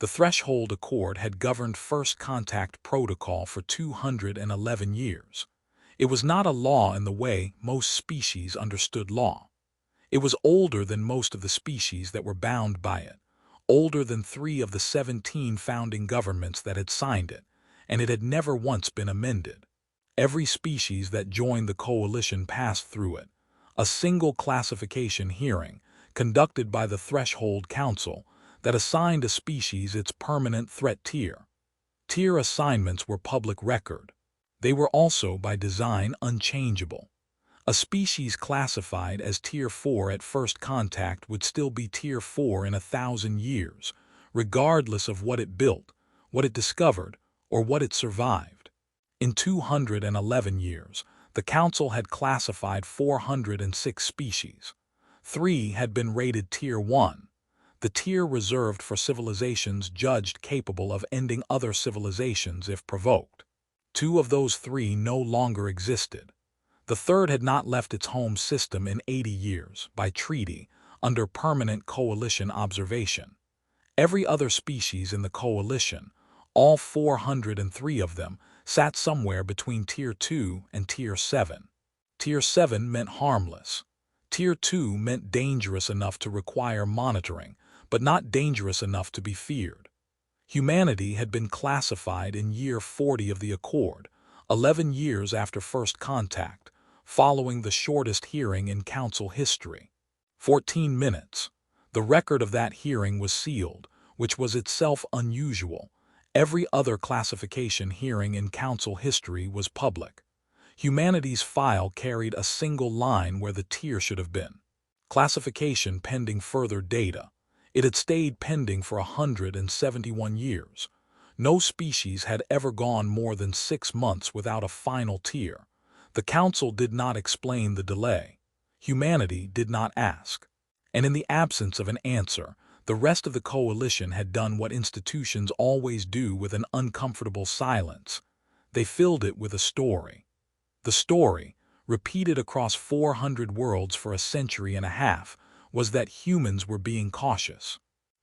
The Threshold Accord had governed first contact protocol for 211 years. It was not a law in the way most species understood law. It was older than most of the species that were bound by it, older than 3 of the 17 founding governments that had signed it, and it had never once been amended. Every species that joined the coalition passed through it, a single classification hearing conducted by the Threshold Council that assigned a species its permanent threat tier. Tier assignments were public record. They were also by design unchangeable. A species classified as Tier 4 at first contact would still be Tier 4 in 1,000 years, regardless of what it built, what it discovered, or what it survived. In 211 years, the Council had classified 406 species. 3 had been rated Tier 1, the tier reserved for civilizations judged capable of ending other civilizations if provoked. 2 of those 3 no longer existed. The third had not left its home system in 80 years, by treaty, under permanent coalition observation. Every other species in the coalition, all 403 of them, sat somewhere between Tier 2 and Tier 7. Tier 7 meant harmless. Tier 2 meant dangerous enough to require monitoring, but not dangerous enough to be feared. Humanity had been classified in year 40 of the Accord, 11 years after first contact, following the shortest hearing in Council history. 14 minutes. The record of that hearing was sealed, which was itself unusual. Every other classification hearing in Council history was public. Humanity's file carried a single line where the tier should have been. Classification pending further data. It had stayed pending for 171 years. No species had ever gone more than 6 months without a final tier. The Council did not explain the delay. Humanity did not ask. And in the absence of an answer, the rest of the coalition had done what institutions always do with an uncomfortable silence. They filled it with a story. The story, repeated across 400 worlds for a century and a half, was that humans were being cautious,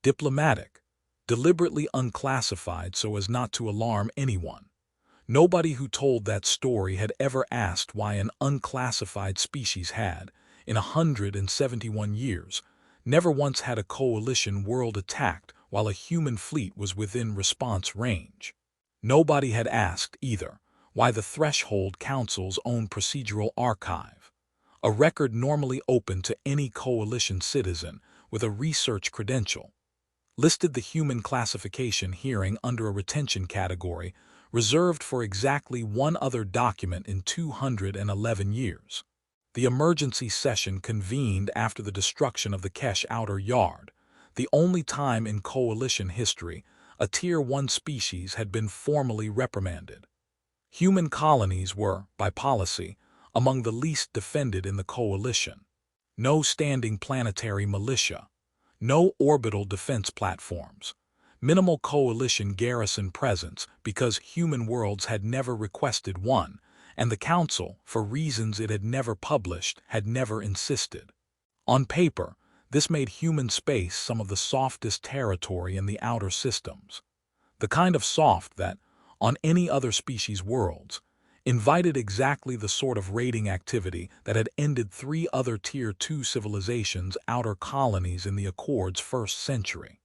diplomatic, deliberately unclassified so as not to alarm anyone. Nobody who told that story had ever asked why an unclassified species had, in 171 years, never once had a coalition world attacked while a human fleet was within response range. Nobody had asked, either, why the Threshold Council's own procedural archive, a record normally open to any coalition citizen with a research credential, listed the human classification hearing under a retention category reserved for exactly one other document in 211 years. The emergency session convened after the destruction of the Kesh Outer Yard, the only time in coalition history a Tier 1 species had been formally reprimanded. Human colonies were, by policy, among the least defended in the coalition. No standing planetary militia, no orbital defense platforms, minimal coalition garrison presence because human worlds had never requested one, and the Council, for reasons it had never published, had never insisted. On paper, this made human space some of the softest territory in the outer systems. The kind of soft that, on any other species' worlds, invited exactly the sort of raiding activity that had ended 3 other Tier 2 civilizations' outer colonies in the Accord's first century.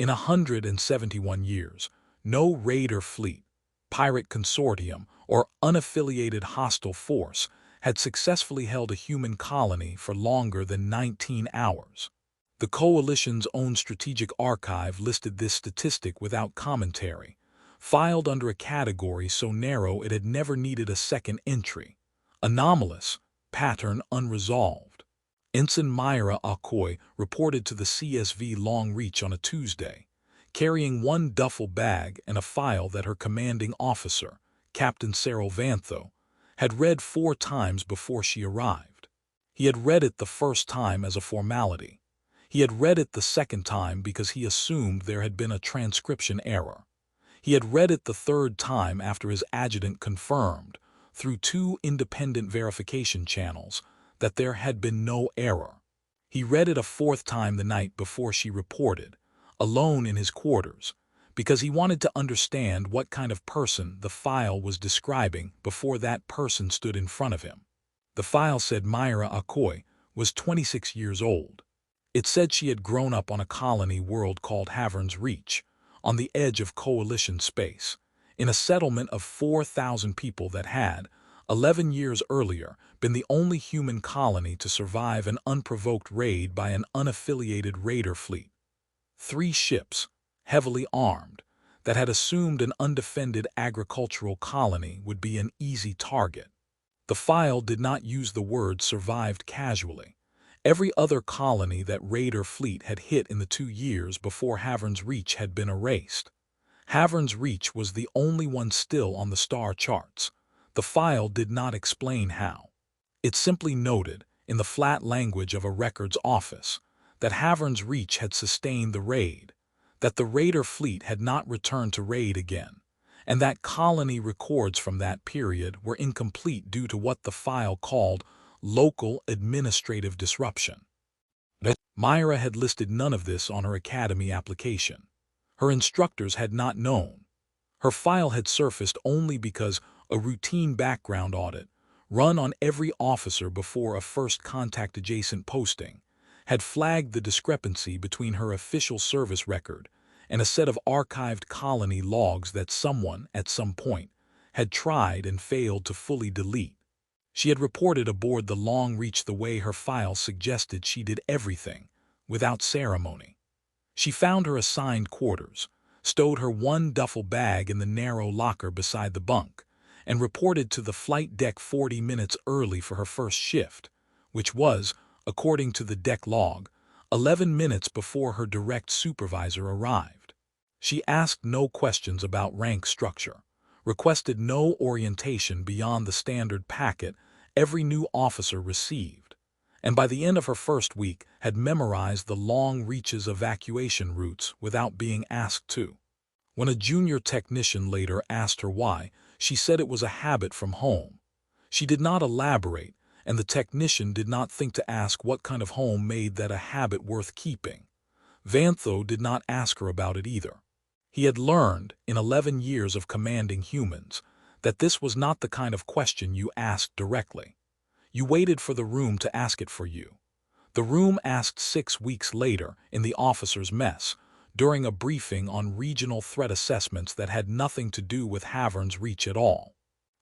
In 171 years, no raider fleet, pirate consortium, or unaffiliated hostile force had successfully held a human colony for longer than 19 hours. The coalition's own strategic archive listed this statistic without commentary, filed under a category so narrow it had never needed a second entry. Anomalous, pattern unresolved. Ensign Myra Akoy reported to the CSV Long Reach on a Tuesday, carrying 1 duffel bag and a file that her commanding officer, Captain Cyril Vantho, had read 4 times before she arrived. He had read it the first time as a formality. He had read it the second time because he assumed there had been a transcription error. He had read it the third time after his adjutant confirmed, through 2 independent verification channels, that there had been no error. He read it a 4th time the night before she reported, alone in his quarters, because he wanted to understand what kind of person the file was describing before that person stood in front of him. The file said Myra Akoi was 26 years old. It said she had grown up on a colony world called Havern's Reach, on the edge of Coalition space, in a settlement of 4,000 people that had, 11 years earlier, been the only human colony to survive an unprovoked raid by an unaffiliated raider fleet. 3 ships, heavily armed, that had assumed an undefended agricultural colony would be an easy target. The file did not use the word survived casually. Every other colony that raider fleet had hit in the 2 years before Havern's Reach had been erased. Havern's Reach was the only one still on the star charts. The file did not explain how. It simply noted, in the flat language of a records office, that Havern's Reach had sustained the raid, that the raider fleet had not returned to raid again, and that colony records from that period were incomplete due to what the file called local administrative disruption. Myra had listed none of this on her academy application. Her instructors had not known. Her file had surfaced only because a routine background audit, run on every officer before a first contact adjacent posting, had flagged the discrepancy between her official service record and a set of archived colony logs that someone, at some point, had tried and failed to fully delete. She had reported aboard the Long Reach the way her file suggested she did everything, without ceremony. She found her assigned quarters, stowed her 1 duffel bag in the narrow locker beside the bunk, and reported to the flight deck 40 minutes early for her first shift, which was, according to the deck log, 11 minutes before her direct supervisor arrived. She asked no questions about rank structure, requested no orientation beyond the standard packet every new officer received, and by the end of her first week had memorized the Long Reach's evacuation routes without being asked to. When a junior technician later asked her why, she said it was a habit from home. She did not elaborate, and the technician did not think to ask what kind of home made that a habit worth keeping. Vantho did not ask her about it either. He had learned, in 11 years of commanding humans, that this was not the kind of question you asked directly. You waited for the room to ask it for you. The room asked 6 weeks later in the officers' mess, during a briefing on regional threat assessments that had nothing to do with Havern's Reach at all.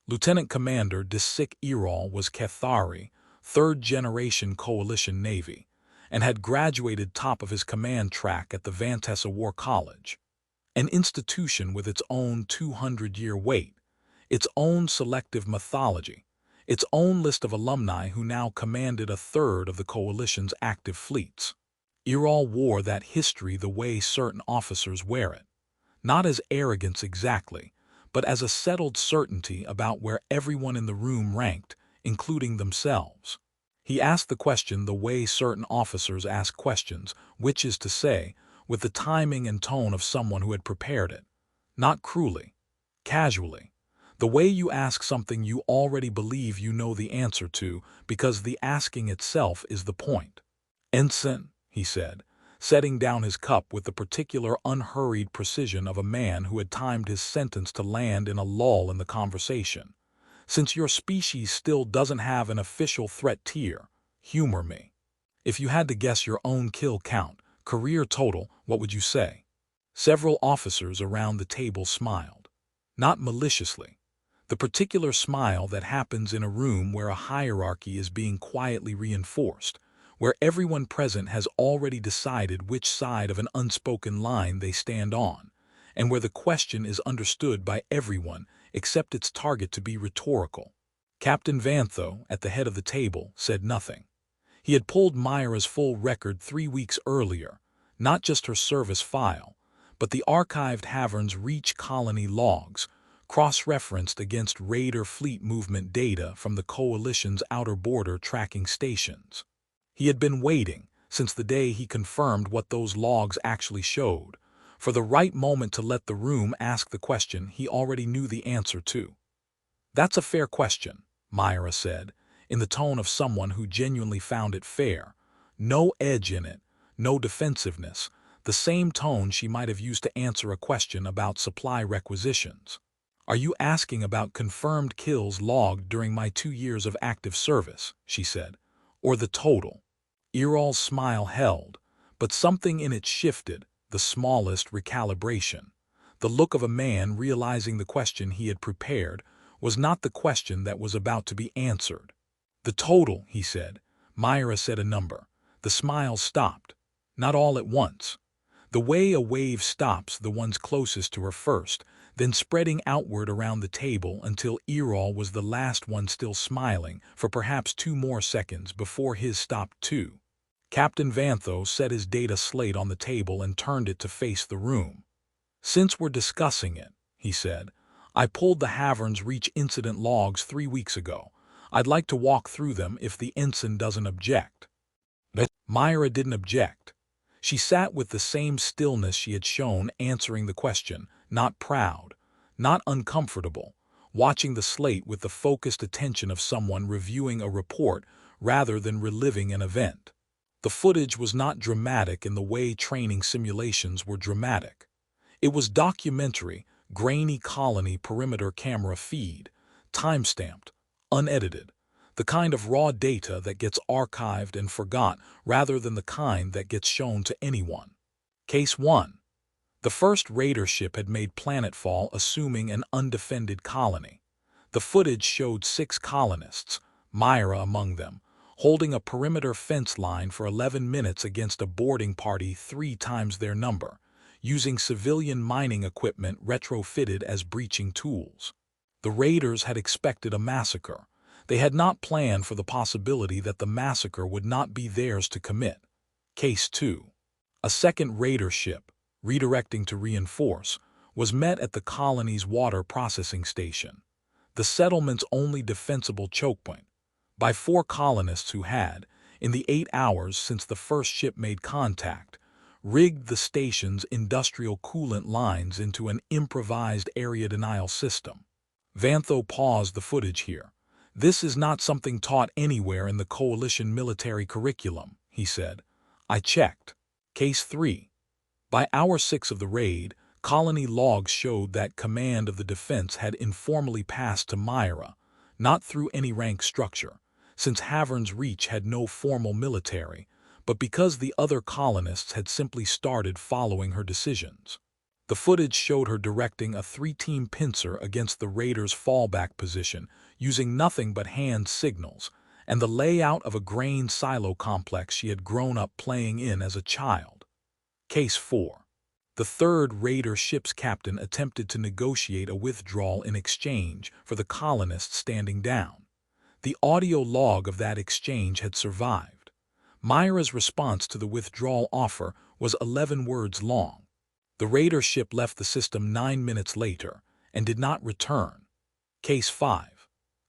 Lieutenant Commander Disik Irol was Cathari, 3rd-generation Coalition Navy, and had graduated top of his command track at the Vantessa War College, an institution with its own 200-year wait, its own selective mythology, its own list of alumni who now commanded a third of the Coalition's active fleets. Irol wore that history the way certain officers wear it, not as arrogance exactly, but as a settled certainty about where everyone in the room ranked, including themselves. He asked the question the way certain officers ask questions, which is to say, with the timing and tone of someone who had prepared it, not cruelly, casually, the way you ask something you already believe you know the answer to because the asking itself is the point. "Ensign," he said, setting down his cup with the particular unhurried precision of a man who had timed his sentence to land in a lull in the conversation. "Since your species still doesn't have an official threat tier, humor me. If you had to guess your own kill count, career total, what would you say?" Several officers around the table smiled. Not maliciously. The particular smile that happens in a room where a hierarchy is being quietly reinforced, where everyone present has already decided which side of an unspoken line they stand on, and where the question is understood by everyone except its target to be rhetorical. Captain Vantho, at the head of the table, said nothing. He had pulled Myra's full record 3 weeks earlier, not just her service file, but the archived Havern's Reach colony logs, cross-referenced against raider fleet movement data from the Coalition's outer border tracking stations. He had been waiting, since the day he confirmed what those logs actually showed, for the right moment to let the room ask the question he already knew the answer to. "That's a fair question," Myra said, in the tone of someone who genuinely found it fair. No edge in it, no defensiveness, the same tone she might have used to answer a question about supply requisitions. "Are you asking about confirmed kills logged during my 2 years of active service?" she said. "Or the total?" Erol's smile held, but something in it shifted, the smallest recalibration. The look of a man realizing the question he had prepared was not the question that was about to be answered. "The total," he said. Myra said a number. The smile stopped. Not all at once. The way a wave stops the ones closest to her first, then spreading outward around the table until Erol was the last one still smiling for perhaps 2 more seconds before his stopped too. Captain Vantho set his data slate on the table and turned it to face the room. "Since we're discussing it," he said, "I pulled the Havern's Reach incident logs 3 weeks ago. I'd like to walk through them if the ensign doesn't object." But Myra didn't object. She sat with the same stillness she had shown answering the question, not proud, not uncomfortable, watching the slate with the focused attention of someone reviewing a report rather than reliving an event. The footage was not dramatic in the way training simulations were dramatic. It was documentary, grainy colony perimeter camera feed, time-stamped, unedited, the kind of raw data that gets archived and forgot rather than the kind that gets shown to anyone. Case 1. The first raider ship had made planetfall assuming an undefended colony. The footage showed 6 colonists, Myra among them, holding a perimeter fence line for 11 minutes against a boarding party 3 times their number, using civilian mining equipment retrofitted as breaching tools. The raiders had expected a massacre. They had not planned for the possibility that the massacre would not be theirs to commit. Case 2. A second raider ship, redirecting to reinforce, was met at the colony's water processing station, the settlement's only defensible chokepoint, by 4 colonists who had, in the 8 hours since the first ship made contact, rigged the station's industrial coolant lines into an improvised area denial system. Vantho paused the footage here. "This is not something taught anywhere in the coalition military curriculum," he said. "I checked." Case 3. By hour 6 of the raid, colony logs showed that command of the defense had informally passed to Myra, not through any rank structure, since Havern's Reach had no formal military, but because the other colonists had simply started following her decisions. The footage showed her directing a 3-team pincer against the raiders' fallback position, using nothing but hand signals, and the layout of a grain silo complex she had grown up playing in as a child. Case 4. The third raider ship's captain attempted to negotiate a withdrawal in exchange for the colonists standing down. The audio log of that exchange had survived. Myra's response to the withdrawal offer was 11 words long. The raider ship left the system 9 minutes later and did not return. Case 5.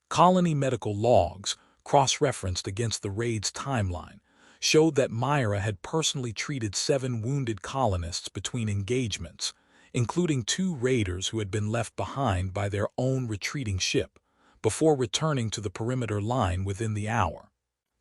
Colony medical logs, cross-referenced against the raid's timeline, showed that Myra had personally treated 7 wounded colonists between engagements, including 2 raiders who had been left behind by their own retreating ship, before returning to the perimeter line within the hour.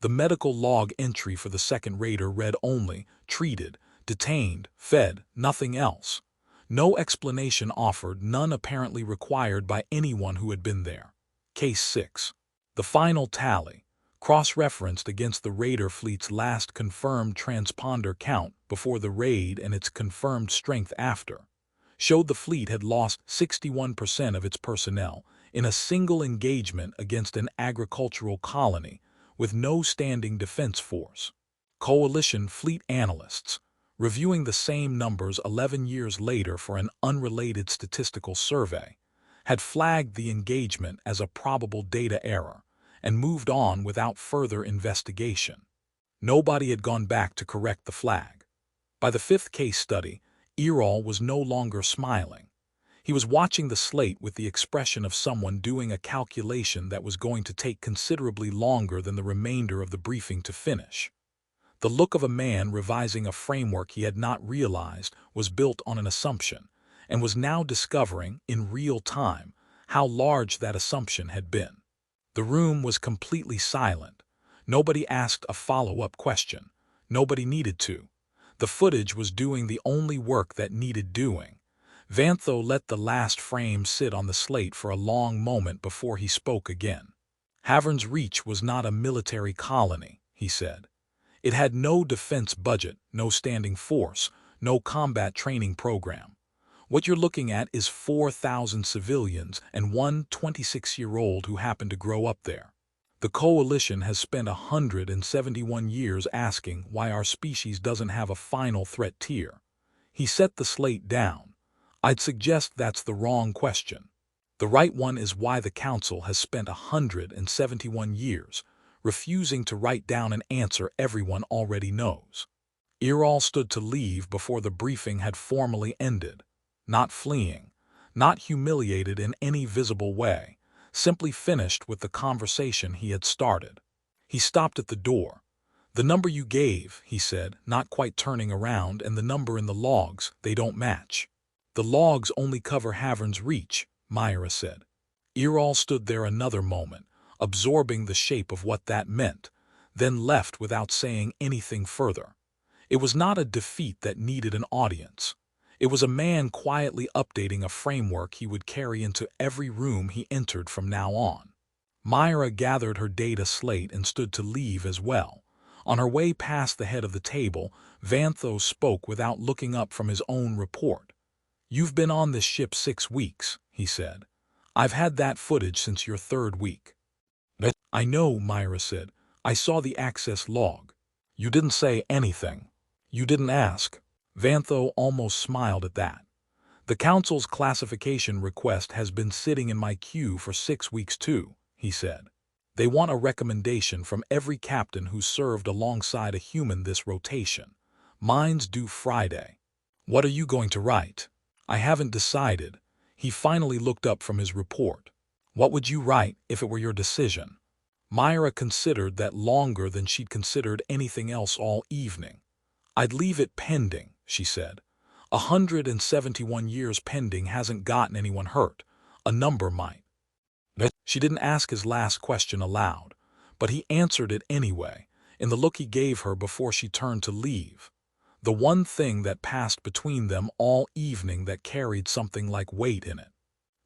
The medical log entry for the second raider read only, treated, detained, fed, nothing else. No explanation offered, none apparently required by anyone who had been there. Case 6. The final tally, cross-referenced against the raider fleet's last confirmed transponder count before the raid and its confirmed strength after, showed the fleet had lost 61% of its personnel in a single engagement against an agricultural colony with no standing defense force. Coalition fleet analysts, reviewing the same numbers 11 years later for an unrelated statistical survey, had flagged the engagement as a probable data error and moved on without further investigation. Nobody had gone back to correct the flag. By the 5th case study, Erol was no longer smiling. He was watching the slate with the expression of someone doing a calculation that was going to take considerably longer than the remainder of the briefing to finish. The look of a man revising a framework he had not realized was built on an assumption, and was now discovering, in real time, how large that assumption had been. The room was completely silent. Nobody asked a follow-up question. Nobody needed to. The footage was doing the only work that needed doing. Vantho let the last frame sit on the slate for a long moment before he spoke again. Havern's Reach was not a military colony, he said. It had no defense budget, no standing force, no combat training program. What you're looking at is 4,000 civilians and one 26-year-old who happened to grow up there. The coalition has spent 171 years asking why our species doesn't have a final threat tier. He set the slate down. I'd suggest that's the wrong question. The right one is why the Council has spent 171 years refusing to write down an answer everyone already knows. Irol stood to leave before the briefing had formally ended, not fleeing, not humiliated in any visible way, simply finished with the conversation he had started. He stopped at the door. "The number you gave," he said, not quite turning around, "and the number in the logs, they don't match." "The logs only cover Havern's Reach," Myra said. Irol stood there another moment, absorbing the shape of what that meant, then left without saying anything further. It was not a defeat that needed an audience. It was a man quietly updating a framework he would carry into every room he entered from now on. Myra gathered her data slate and stood to leave as well. On her way past the head of the table, Vantho spoke without looking up from his own report. "You've been on this ship 6 weeks, he said. "I've had that footage since your 3rd week." "I know," Myra said. "I saw the access log." "You didn't say anything. You didn't ask." Vantho almost smiled at that. "The Council's classification request has been sitting in my queue for 6 weeks too," he said. "They want a recommendation from every captain who served alongside a human this rotation. Mine's due Friday." "What are you going to write?" "I haven't decided." He finally looked up from his report. "What would you write if it were your decision?" Myra considered that longer than she'd considered anything else all evening. "I'd leave it pending," she said. 171 years pending hasn't gotten anyone hurt. A number might. She didn't ask his last question aloud, but he answered it anyway, in the look he gave her before she turned to leave. The one thing that passed between them all evening that carried something like weight in it.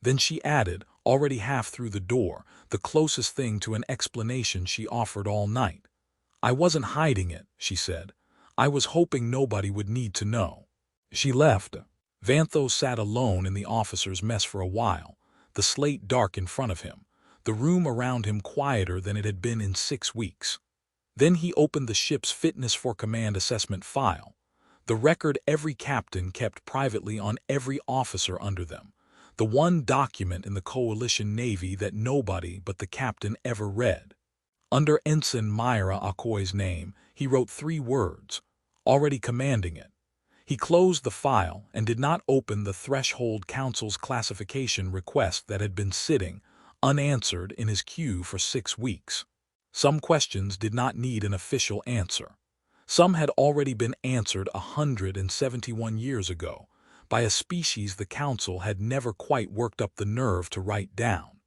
Then she added, already half through the door, the closest thing to an explanation she offered all night. "I wasn't hiding it," she said. "I was hoping nobody would need to know." She left. Vantho sat alone in the officers' mess for a while, the slate dark in front of him, the room around him quieter than it had been in 6 weeks. Then he opened the ship's fitness for command assessment file, the record every captain kept privately on every officer under them, the one document in the Coalition Navy that nobody but the captain ever read. Under Ensign Myra Akoi's name, he wrote 3 words, "Already commanding it." He closed the file and did not open the Threshold Council's classification request that had been sitting, unanswered, in his queue for 6 weeks. Some questions did not need an official answer. Some had already been answered 171 years ago, by a species the Council had never quite worked up the nerve to write down.